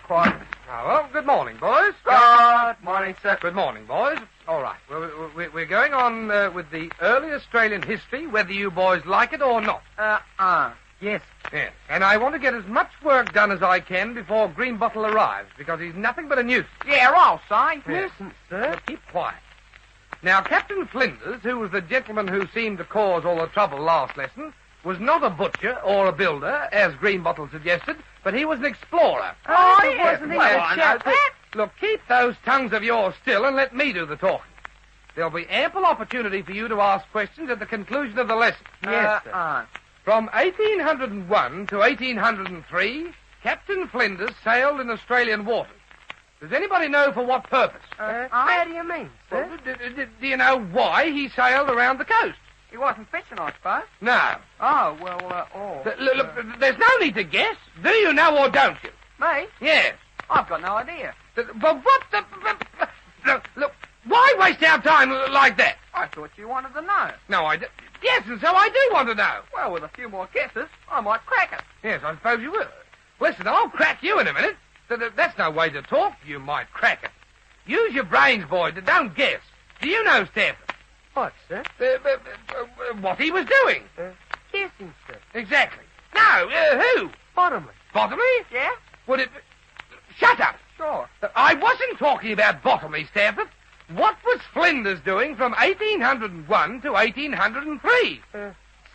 Quiet. Oh, well, good morning, boys. Good morning, sir. Good morning, boys. All right. Well, we're going on with the early Australian history, whether you boys like it or not. Yes. Yes. And I want to get as much work done as I can before Greenbottle arrives, because he's nothing but a nuisance. Yeah, all right. Yes. Nuisance, Well, sir. keep quiet. Now, Captain Flinders, who was the gentleman who seemed to cause all the trouble last lesson, was not a butcher or a builder, as Greenbottle suggested, but he was an explorer. Wasn't he Well, a I chap? know. Look, keep those tongues of yours still and let me do the talking. There'll be ample opportunity for you to ask questions at the conclusion of the lesson. Yes, sir. From 1801 to 1803, Captain Flinders sailed in Australian waters. Does anybody know for what purpose? How do you mean, sir? Well, do you know why he sailed around the coast? He wasn't fishing, I suppose. No. Oh, well, Look, there's no need to guess. Do you know or don't you? Me? Yes. I've got no idea. But what the... Look, why waste our time like that? I thought you wanted to know. No, I do. Yes, and so I do want to know. Well, with a few more guesses, I might crack it. Yes, I suppose you will. Listen, I'll crack you in a minute. That's no way to talk. You might crack it. Use your brains, boy. Don't guess. Do you know, Stanford? What, sir? What he was doing. Guessing, sir. Exactly. No, who? Bottomless. Bottomley? Yeah? Would it... Shut up. Sure. I wasn't talking about Bottomley, Stanford. What was Flinders doing from 1801 to 1803?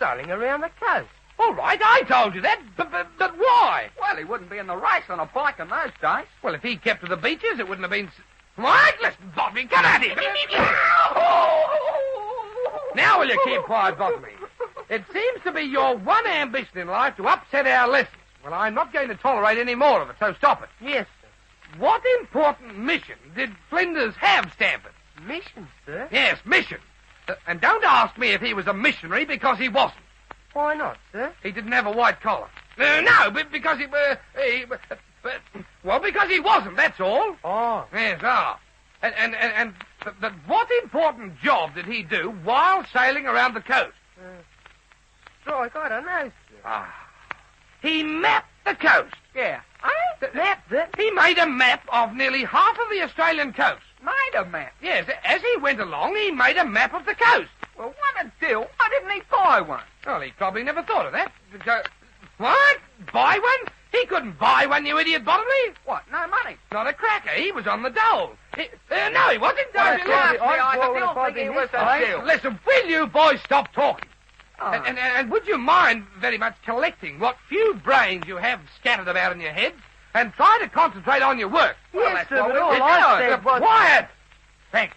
Sailing around the coast. All right, I told you that, but why? Well, he wouldn't be in the race on a bike in those days. Well, if he kept to the beaches, it wouldn't have been... Right, listen, Bottomley, come at him. Now will you keep quiet, Bottomley? It seems to be your one ambition in life to upset our lessons. Well, I'm not going to tolerate any more of it, so stop it. Yes, sir. What important mission did Flinders have, Stanford? Mission, sir? Yes, mission. And don't ask me if he was a missionary, because he wasn't. Why not, sir? He didn't have a white collar. No, but because because he wasn't, that's all. Oh. Yes, but what important job did he do while sailing around the coast? Strike, I don't know, sir. He mapped the coast. Yeah. Mapped it? He made a map of nearly half of the Australian coast. Made a map? Yes, as he went along, he made a map of the coast. Well, what a deal. Why didn't he buy one? Well, he probably never thought of that. What? Buy one? He couldn't buy one, you idiot, Bottomley. What, no money? Not a cracker. He was on the dole. No, he wasn't. Listen, will you boys stop talking? Oh. And would you mind very much collecting what few brains you have scattered about in your heads and try to concentrate on your work? Well, Yes, sir, but all I said was... Quiet! Thank you.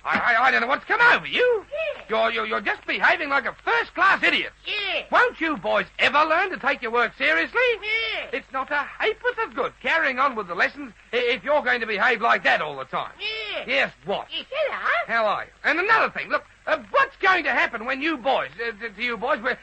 I don't know what's come over you. Yeah. You're just behaving like a first-class idiot. Yeah. Won't you boys ever learn to take your work seriously? Yeah. It's not a ha'porth of good carrying on with the lessons if you're going to behave like that all the time. Yeah. Yes, what? Yes, hello. How are you? And another thing, look, what's going to happen when you boys,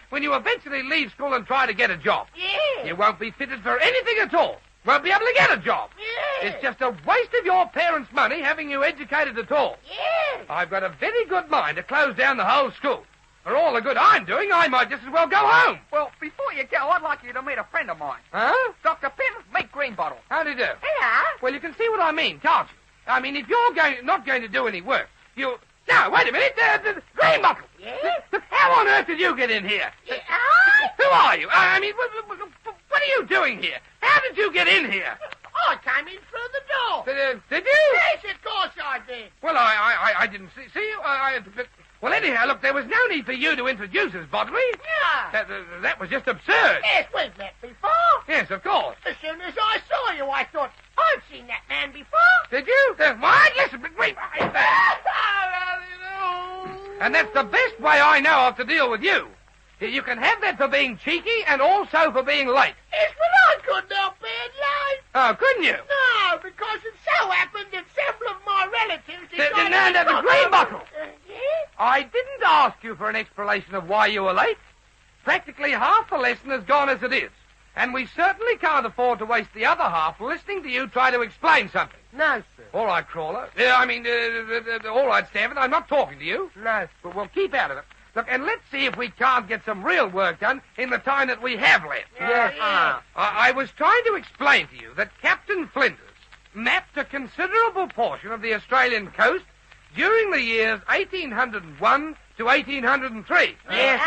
when you eventually leave school and try to get a job? Yeah. You won't be fitted for anything at all. Won't be able to get a job. Yeah. It's just a waste of your parents' money having you educated at all. Yeah. I've got a very good mind to close down the whole school. For all the good I'm doing, I might just as well go home. Well, before you go, I'd like you to meet a friend of mine. Huh? Dr. Pym, meet Greenbottle. How do you do? Hello. Well, you can see what I mean, can't you? I mean, if you're not going to do any work, you... Now, wait a minute. Greenbottle. Yeah? How on earth did you get in here? Yeah, I? Who are you? I mean, what are you doing here? How did you get in here? I came in through the door. Did you? Yes, of course I did. Well, I didn't see you. Well, anyhow, look, there was no need for you to introduce us, Bottomley. Yeah. That was just absurd. Yes, we've met before. Yes, of course. As soon as I saw you, I thought, I've seen that man before. Did you? What? Listen, wait. And that's the best way I know of to deal with you. You can have that for being cheeky and also for being late. Yes, but I couldn't help being late. Oh, couldn't you? No, because it so happened that several of my relatives... The Greenbottle. Yeah? I didn't ask you for an explanation of why you were late. Practically half the lesson has gone as it is. And we certainly can't afford to waste the other half listening to you try to explain something. No, sir. All right, Crawler. All right, Stanford, I'm not talking to you. No, sir. Well, keep out of it. Look, and let's see if we can't get some real work done in the time that we have left. Yes. I was trying to explain to you that Captain Flinders mapped a considerable portion of the Australian coast during the years 1801 to 1803. Yes.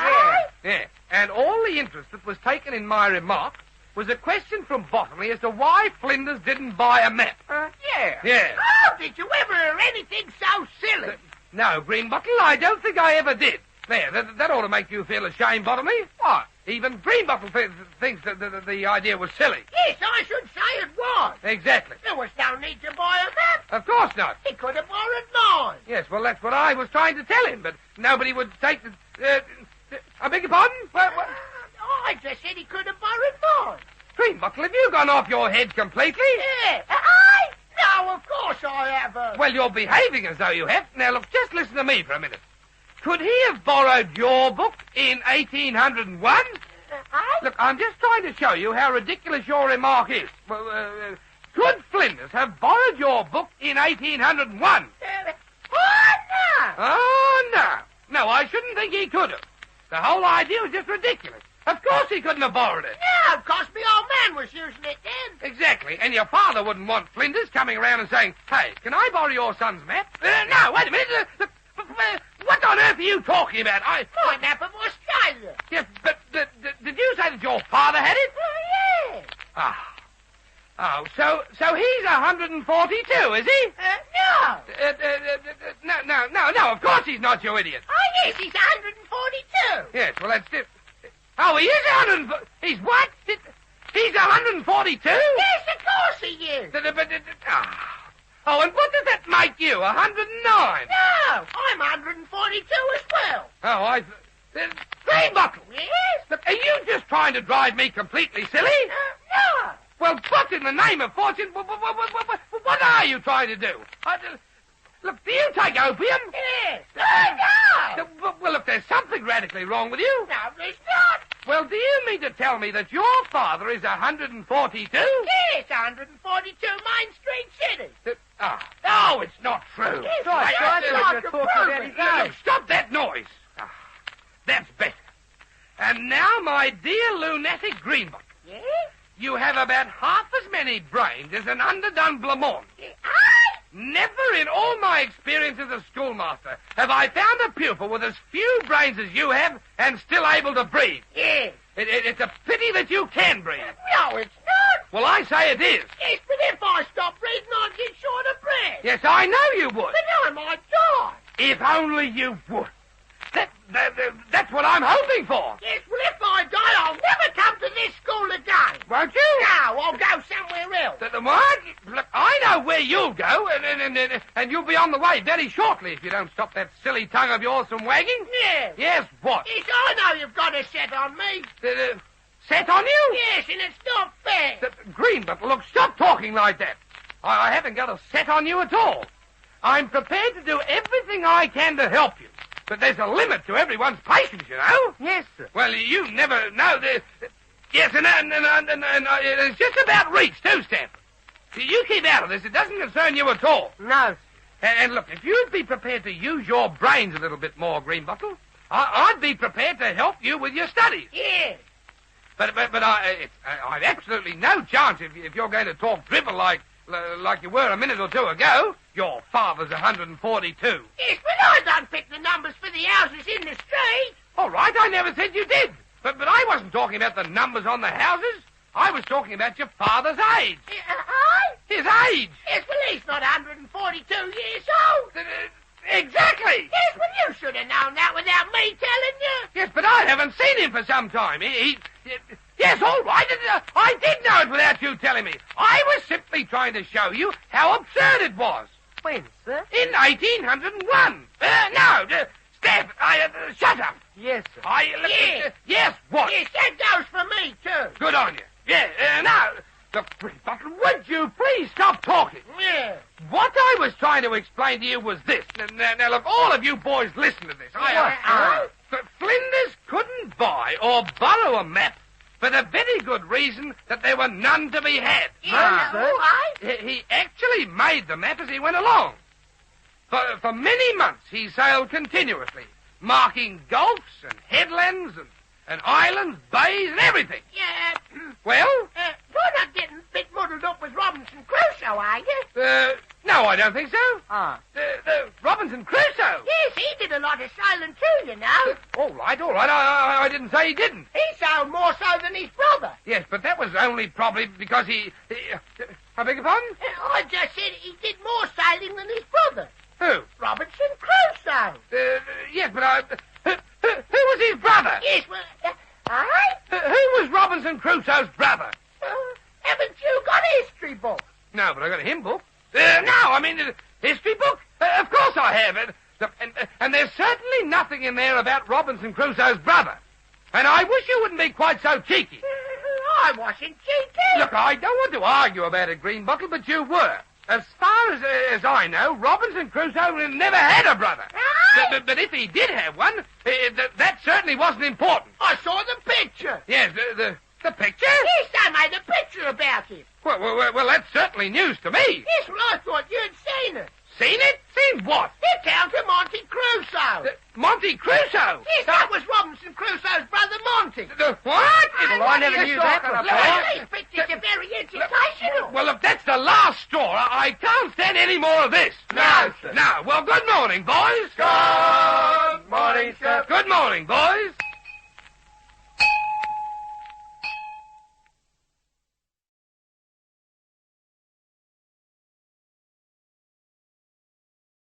Yeah. And all the interest that was taken in my remark was a question from Botany as to why Flinders didn't buy a map. Yeah. Yeah. Oh, did you ever hear anything so silly? No, Greenbottle, I don't think I ever did. There, that ought to make you feel ashamed, Botany. What? Even Greenbottle thinks that the idea was silly. Yes, I should say it was. Exactly. There was no need to buy a map. Of course not. He could have borrowed mine. Yes, well, that's what I was trying to tell him, but nobody would take the... I beg your pardon? What? I just said he could have borrowed mine. Greenbottle, have you gone off your head completely? Yeah. I? No, of course I haven't. Well, you're behaving as though you have. Now, look, just listen to me for a minute. Could he have borrowed your book in 1801? Look, I'm just trying to show you how ridiculous your remark is. Could Flinders have borrowed your book in 1801? No. Oh, no. No, I shouldn't think he could have. The whole idea was just ridiculous. Of course he couldn't have borrowed it. No, because my old man was using it then. Exactly. And your father wouldn't want Flinders coming around and saying, hey, can I borrow your son's map? No, wait a minute. What on earth are you talking about? My map of Australia. Yes, but did you say that your father had it? Oh, yeah. Oh, so he's 142, is he? No. No, of course he's not, you idiot. Oh, yes, he's 142. Yes, well, that's different. Oh, he is 140... He's what? He's 142? Yes, of course he is. Oh, and what does that make you, 109? No, I'm 142 as well. Oh, Greenbottle! Yes? Look, are you just trying to drive me completely silly? No. Well, what in the name of fortune? What are you trying to do? Look, do you take opium? Yes. No. Well, look, there's something radically wrong with you. No, there's not. Well, do you mean to tell me that your father is 142? Yes, 142 Main Street City. No, it's not true. Yes, Right, that's you're like talking a about proof. his age. Look, stop that noise. That's better. And now, my dear lunatic Greenbottle, Yes? you have about half as many brains as an underdone Blamont. Never in all my experience as a schoolmaster have I found a pupil with as few brains as you have and still able to breathe. Yes. It's a pity that you can breathe. No, it's not. Well, I say it is. Yes, but if I stop breathing, I'd get short of breath. Yes, I know you would. But I might die. If only you would. That's what I'm hoping for. Yes, well, if I die, I'll never come to this school again. Won't you? No, I'll go somewhere else. What? Look, I know where you'll go, and you'll be on the way very shortly if you don't stop that silly tongue of yours from wagging. Yes. Yes, what? Yes, I know you've got a set on me. Set on you? Yes, and it's not fair. Greenbottle, look, stop talking like that. I haven't got a set on you at all. I'm prepared to do everything I can to help you. But there's a limit to everyone's patience, you know. Yes, sir. Well, you never know. Yes, and it's just about reach, too, Stanford. You keep out of this. It doesn't concern you at all. No. And look, if you'd be prepared to use your brains a little bit more, Greenbottle, I'd be prepared to help you with your studies. Yes. But I've absolutely no chance if you're going to talk dribble like you were a minute or two ago. Your father's 142. Yes, but I don't pick the numbers for the houses in the street. All right, I never said you did. But I wasn't talking about the numbers on the houses. I was talking about your father's age. His age. Yes, well, he's not 142 years old. Exactly. Yes, well, you should have known that without me telling you. Yes, but I haven't seen him for some time. Yes, all right. I did know it without you telling me. I was simply trying to show you how absurd it was. When, sir? In 1801. Steph, shut up. Yes, sir. Yes, what? Yes, that goes for me, too. Good on you. Yeah, now, look, Greenbottle, would you please stop talking? Yeah. What I was trying to explain to you was this. Now, look, all of you boys, listen to this. Flinders couldn't buy or borrow a map for the very good reason that there were none to be had. He actually made the map as he went along. For many months, he sailed continuously, marking gulfs and headlands and islands, bays, and everything. Yeah. Well? You're not getting a bit muddled up with Robinson Crusoe, are you? No, I don't think so. Robinson Crusoe? Yes, he did a lot of sailing too, you know. All right. I didn't say he didn't. He sailed more so than his brother. Yes, but that was only probably because he I beg your pardon? I just said he did more sailing than his brother. Who? Robinson Crusoe. Yes, but who was his brother? Yes, well, Who was Robinson Crusoe's brother? Haven't you got a history book? No, but I got a hymn book. History book? Of course I have it. And there's certainly nothing in there about Robinson Crusoe's brother. And I wish you wouldn't be quite so cheeky. I wasn't cheeky. Look, I don't want to argue about it, Greenbottle, but you were. As far as I know, Robinson Crusoe never had a brother. But if he did have one, that certainly wasn't important. I saw the picture. Yes, the picture? Yes, I made a picture about it. Well, that's certainly news to me. Yes, well, I thought you'd seen it. Seen it? Seen what? The Count of Monte Crusoe. Monte Crusoe? Yes, that was Robinson Crusoe's brother Monte. What? Well, I never knew that before. These pictures are very educational. Well, if that's the last straw, I can't stand any more of this. No, sir. Now, well, good morning, boys. Good morning, sir. Good morning, boys.